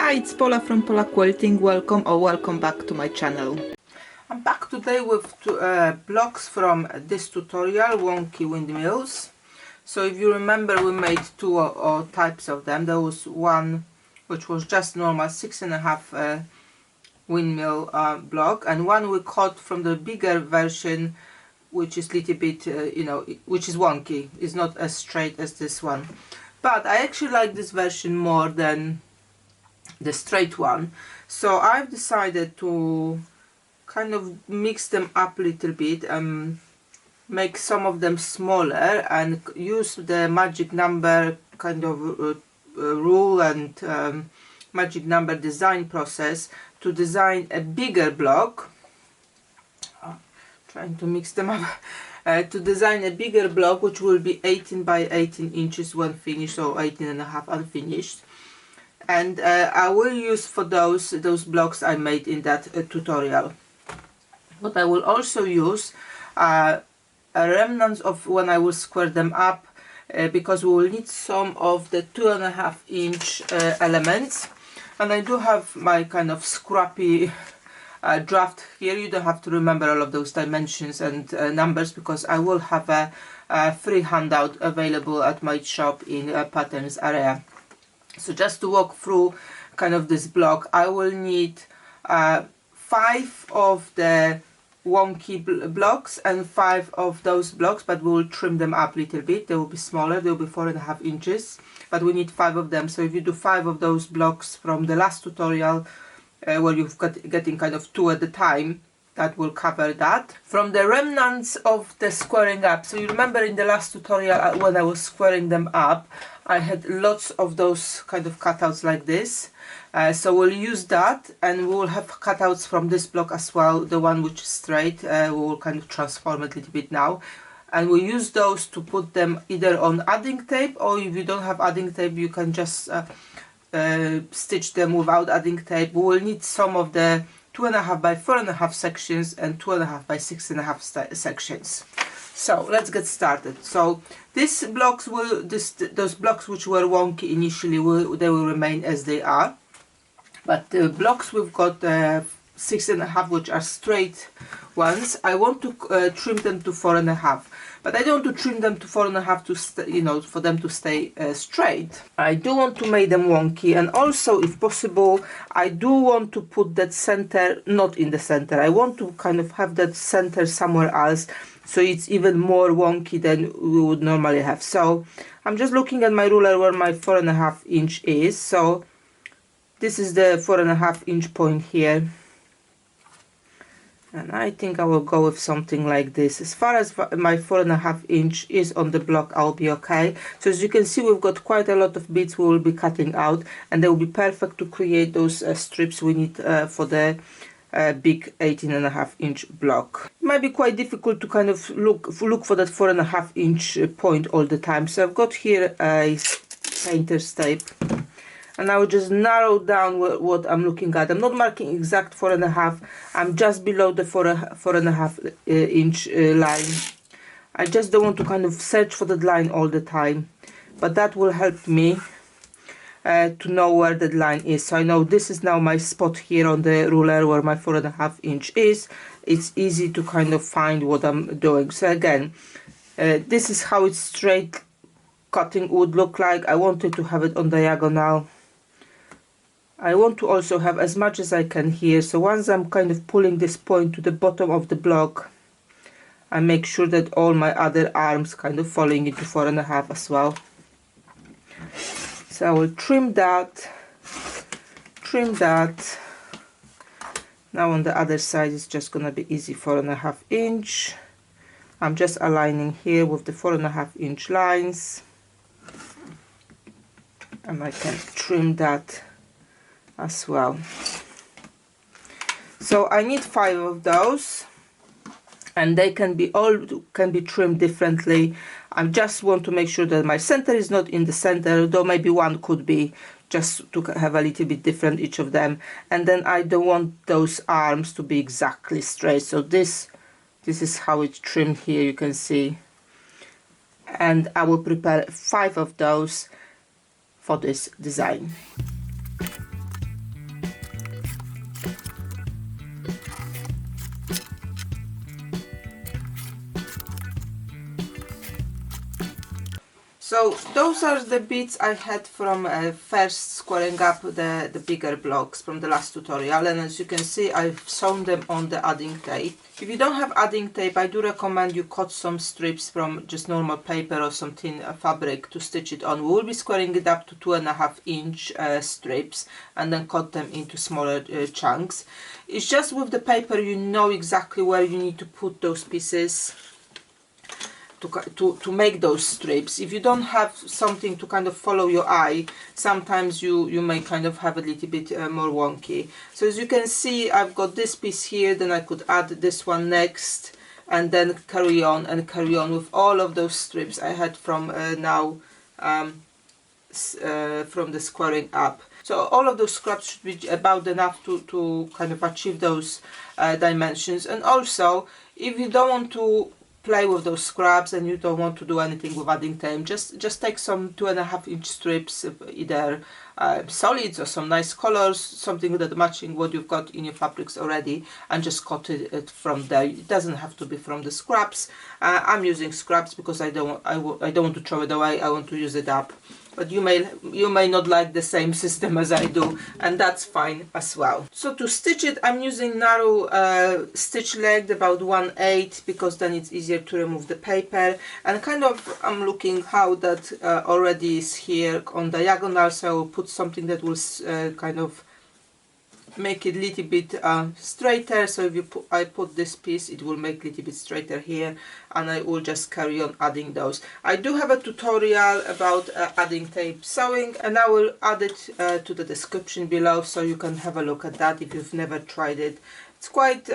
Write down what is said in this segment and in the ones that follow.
Hi, it's Paula from Paula Quilting. Welcome back to my channel. I'm back today with blocks from this tutorial, Wonky Windmills. So if you remember, we made two types of them. There was one which was just normal 6.5 windmill block, and one we cut from the bigger version, which is a little bit which is wonky. It's not as straight as this one, but I actually like this version more than the straight one. So I've decided to kind of mix them up a little bit and make some of them smaller and use the magic number kind of rule and magic number design process to design a bigger block. Trying to mix them up. To design a bigger block which will be 18 by 18 inches when finished, or 18.5 unfinished. And I will use for those blocks I made in that tutorial. But I will also use remnants of when I will square them up, because we will need some of the 2.5 inch elements. And I do have my kind of scrappy draft here. You don't have to remember all of those dimensions and numbers, because I will have a free handout available at my shop in patterns area. So just to walk through kind of this block, I will need 5 of the wonky blocks and 5 of those blocks, but we will trim them up a little bit. They will be smaller, they will be 4.5 inches, but we need 5 of them. So if you do 5 of those blocks from the last tutorial, where you've getting kind of 2 at a time, that will cover that. From the remnants of the squaring up, so you remember in the last tutorial when I was squaring them up, I had lots of those kind of cutouts like this. So we'll use that, and we will have cutouts from this block as well, the one which is straight. We will kind of transform it a little bit now, and we'll use those to put them either on adding tape, or if you don't have adding tape, you can just stitch them without adding tape. We will need some of the 2.5 by 4.5 sections and 2.5 by 6.5 sections. So let's get started. So these blocks those blocks which were wonky initially, they will remain as they are. But the blocks we've got 6.5, which are straight ones, I want to trim them to 4.5. But I don't want to trim them to 4.5 to for them to stay straight. I do want to make them wonky, and also, if possible, I do want to put that center not in the center. I want to kind of have that center somewhere else, so it's even more wonky than we would normally have. So I'm just looking at my ruler where my 4.5 inch is. So this is the 4.5 inch point here. And I think I will go with something like this. As far as my 4.5 inch is on the block, I'll be okay. So as you can see, we've got quite a lot of bits we will be cutting out, and they will be perfect to create those strips we need for the big 18.5 inch block. It might be quite difficult to kind of look for that 4.5 inch point all the time. So I've got here a painter's tape, and I will just narrow down what I'm looking at. I'm not marking exact 4.5. I'm just below the 4.5 inch line. I just don't want to kind of search for that line all the time, but that will help me to know where that line is. So I know this is now my spot here on the ruler where my 4.5 inch is. It's easy to kind of find what I'm doing. So again, this is how it's straight cutting would look like. I wanted to have it on diagonal. I want to also have as much as I can here. So once I'm kind of pulling this point to the bottom of the block, I make sure that all my other arms kind of falling into 4.5 as well. So I will trim that. Now on the other side it's just gonna be easy, 4.5 inch. I'm just aligning here with the 4.5 inch lines, and I can trim that as well. So I need 5 of those, and they can be trimmed differently. I just want to make sure that my center is not in the center, though maybe one could be, just to have a little bit different each of them. And then I don't want those arms to be exactly straight. So this is how it's trimmed here, you can see. And I will prepare 5 of those for this design. So those are the bits I had from first squaring up the bigger blocks from the last tutorial, and as you can see I've sewn them on the adding tape. If you don't have adding tape, I do recommend you cut some strips from just normal paper or some thin fabric to stitch it on. We will be squaring it up to 2.5-inch strips and then cut them into smaller chunks. It's just with the paper you know exactly where you need to put those pieces to make those strips. If you don't have something to kind of follow your eye, sometimes you may kind of have a little bit more wonky. So as you can see, I've got this piece here, then I could add this one next, and then carry on with all of those strips I had from from the squaring up. So all of those scraps should be about enough to kind of achieve those dimensions. And also, if you don't want to play with those scraps and you don't want to do anything with adding tape, just take some 2.5-inch strips, either solids or some nice colors, something that matching what you've got in your fabrics already, and just cut it from there. It doesn't have to be from the scraps. I'm using scraps because I don't want to throw it away. I want to use it up. But you may not like the same system as I do, and that's fine as well. So to stitch it, I'm using narrow stitch length, about 1/8, because then it's easier to remove the paper. And kind of I'm looking how that already is here on diagonal, so I will put something that will kind of make it a little bit straighter. So if I put this piece, it will make it a little bit straighter here, and I will just carry on adding those. I do have a tutorial about adding tape sewing, and I will add it to the description below, so you can have a look at that if you've never tried it. It's quite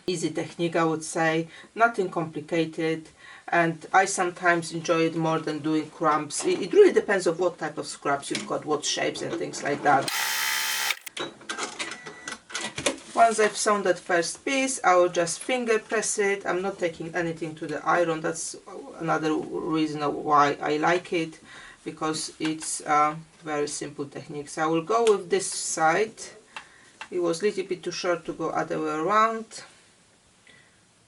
easy technique, I would say, nothing complicated, and I sometimes enjoy it more than doing cramps. It really depends on what type of scraps you've got, what shapes and things like that. Once I've sewn that first piece, I will just finger press it. I'm not taking anything to the iron. That's another reason why I like it, because it's a very simple technique. So I will go with this side. It was a little bit too short to go other way around.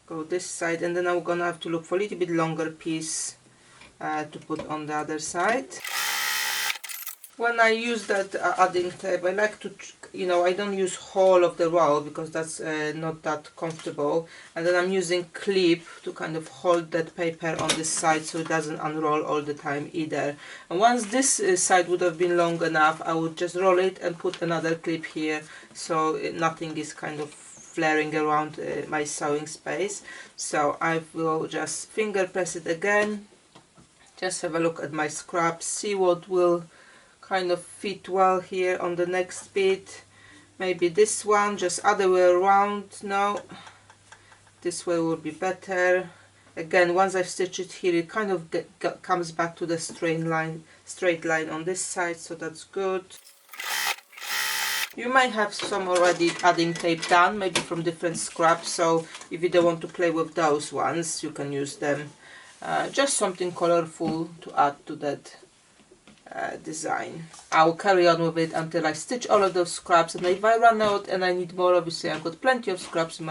Go this side, and then I'm gonna have to look for a little bit longer piece to put on the other side. When I use that adding tape, I like to, I don't use whole of the roll because that's not that comfortable. And then I'm using clip to kind of hold that paper on this side so it doesn't unroll all the time either. And once this side would have been long enough, I would just roll it and put another clip here, so nothing is kind of flaring around my sewing space. So I will just finger press it again, just have a look at my scraps, see what will kind of fit well here on the next bit. Maybe this one, just other way around. No, this way would be better. Again, once I've stitched it here, it kind of comes back to the straight line on this side, so that's good. You might have some already adding tape done, maybe from different scraps, so if you don't want to play with those ones, you can use them. Just something colorful to add to that design. I will carry on with it until I stitch all of those scraps, and if I run out and I need more, obviously I've got plenty of scraps in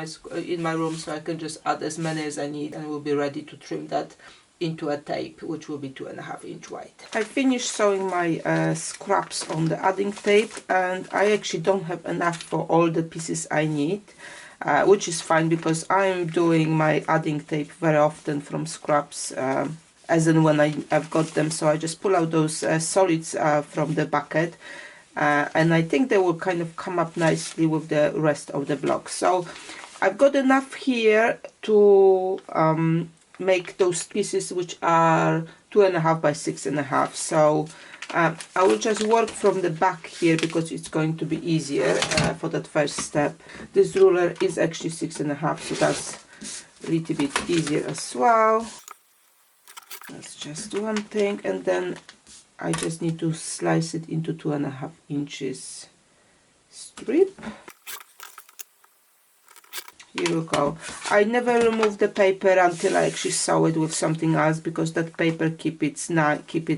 my room, so I can just add as many as I need, and we'll be ready to trim that into a tape, which will be 2.5-inch wide. I finished sewing my scraps on the adding tape, and I actually don't have enough for all the pieces I need, which is fine because I'm doing my adding tape very often from scraps as and when I've got them. So I just pull out those solids from the bucket, and I think they will kind of come up nicely with the rest of the blocks. So I've got enough here to make those pieces, which are 2.5 by 6.5. So I will just work from the back here because it's going to be easier for that first step. This ruler is actually 6.5, so that's a little bit easier as well. That's just one thing, and then I just need to slice it into 2.5 inches strip. here we go. I never remove the paper until I actually sew it with something else, because that paper keep it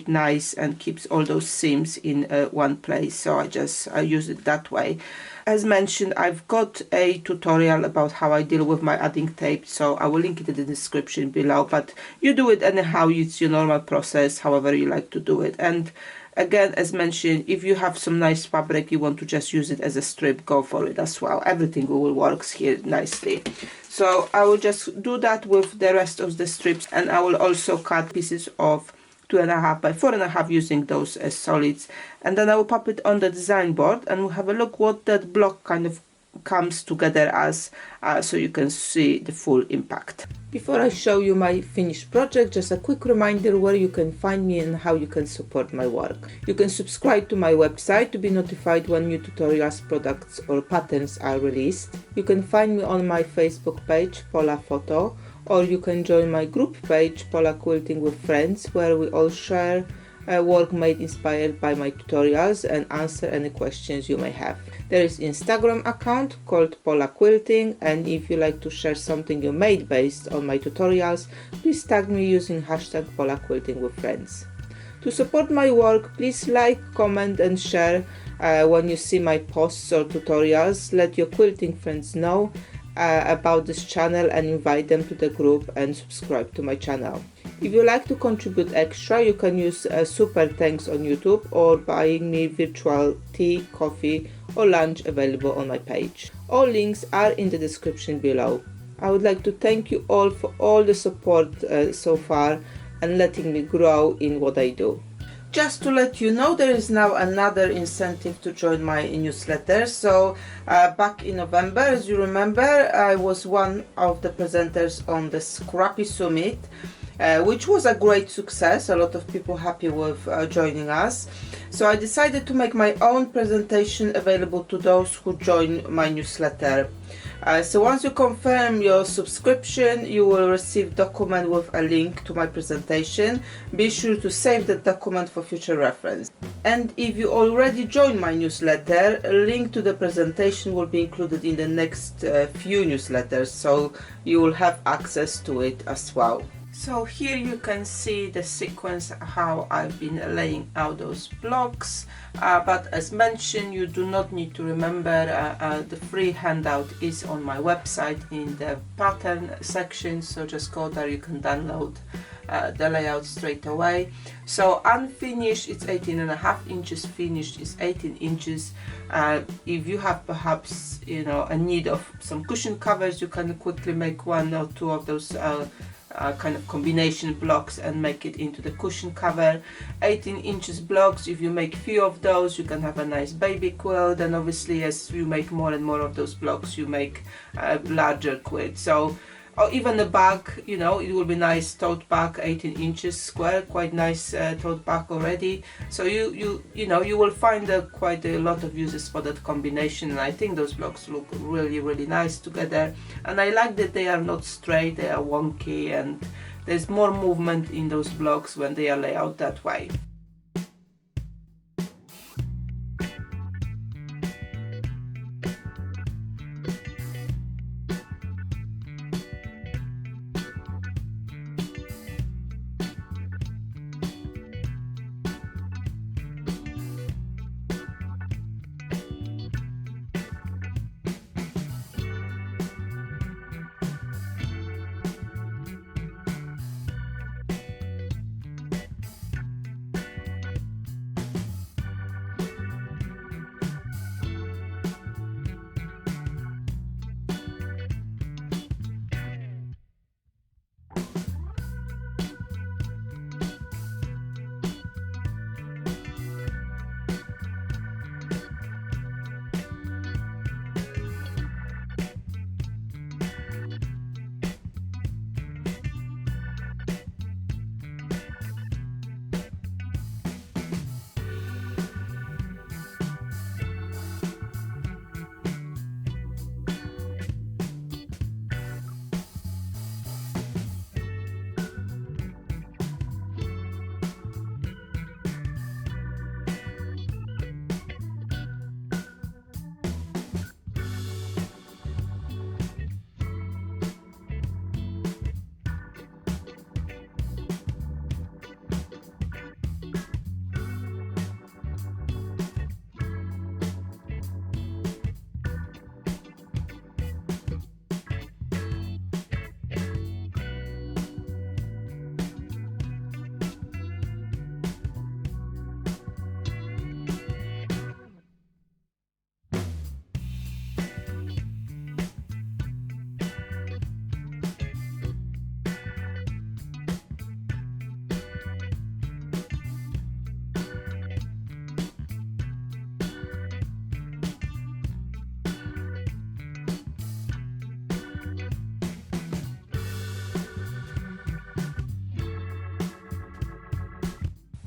nice and keeps all those seams in one place. So I use it that way. As mentioned, I've got a tutorial about how I deal with my adding tape, so I will link it in the description below, but you do it anyhow. It's your normal process, however you like to do it. And again, as mentioned, if you have some nice fabric, you want to just use it as a strip, go for it as well. Everything will work here nicely. So I will just do that with the rest of the strips, and I will also cut pieces of 2.5 by 4.5 using those as solids, and then I will pop it on the design board and we'll have a look what that block kind of comes together as, so you can see the full impact. Before I show you my finished project, just a quick reminder where you can find me and how you can support my work. You can subscribe to my website to be notified when new tutorials, products or patterns are released. You can find me on my Facebook page, Pola Photo, or you can join my group page, Pola Quilting with Friends, where we all share work made inspired by my tutorials and answer any questions you may have. There is Instagram account called Pola Quilting, and if you like to share something you made based on my tutorials, please tag me using hashtag Pola Quilting with Friends. To support my work, please like, comment and share when you see my posts or tutorials. Let your quilting friends know about this channel and invite them to the group and subscribe to my channel. If you like to contribute extra, you can use super thanks on YouTube or buying me virtual tea, coffee or lunch available on my page. All links are in the description below. I would like to thank you all for all the support so far and letting me grow in what I do. Just to let you know, there is now another incentive to join my newsletter. So back in November, as you remember, I was one of the presenters on the Scrappy Summit, which was a great success. A lot of people happy with joining us. So I decided to make my own presentation available to those who join my newsletter. So once you confirm your subscription, you will receive a document with a link to my presentation. Be sure to save the document for future reference. And if you already joined my newsletter, a link to the presentation will be included in the next few newsletters, so you will have access to it as well. So here you can see the sequence how I've been laying out those blocks, but as mentioned, you do not need to remember. The free handout is on my website in the pattern section, so just go there, you can download the layout straight away. So unfinished it's 18.5 inches, finished is 18 inches. If you have perhaps a need of some cushion covers, you can quickly make one or two of those kind of combination blocks and make it into the cushion cover. 18 inches blocks, if you make few of those, you can have a nice baby quilt, and obviously as you make more and more of those blocks, you make a larger quilt. So, or even a bag, it will be nice tote bag, 18 inches square, quite nice tote bag already. So you will find quite a lot of uses for that combination, and I think those blocks look really nice together. And I like that they are not straight, they are wonky, and there's more movement in those blocks when they are laid out that way.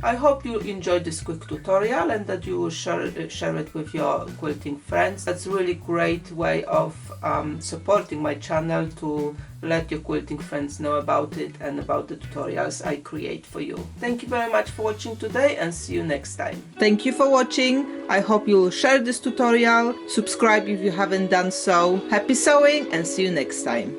I hope you enjoyed this quick tutorial and that you will share it with your quilting friends. That's a really great way of supporting my channel, to let your quilting friends know about it and about the tutorials I create for you. Thank you very much for watching today, and see you next time. Thank you for watching. I hope you will share this tutorial, subscribe if you haven't done so. Happy sewing, and see you next time.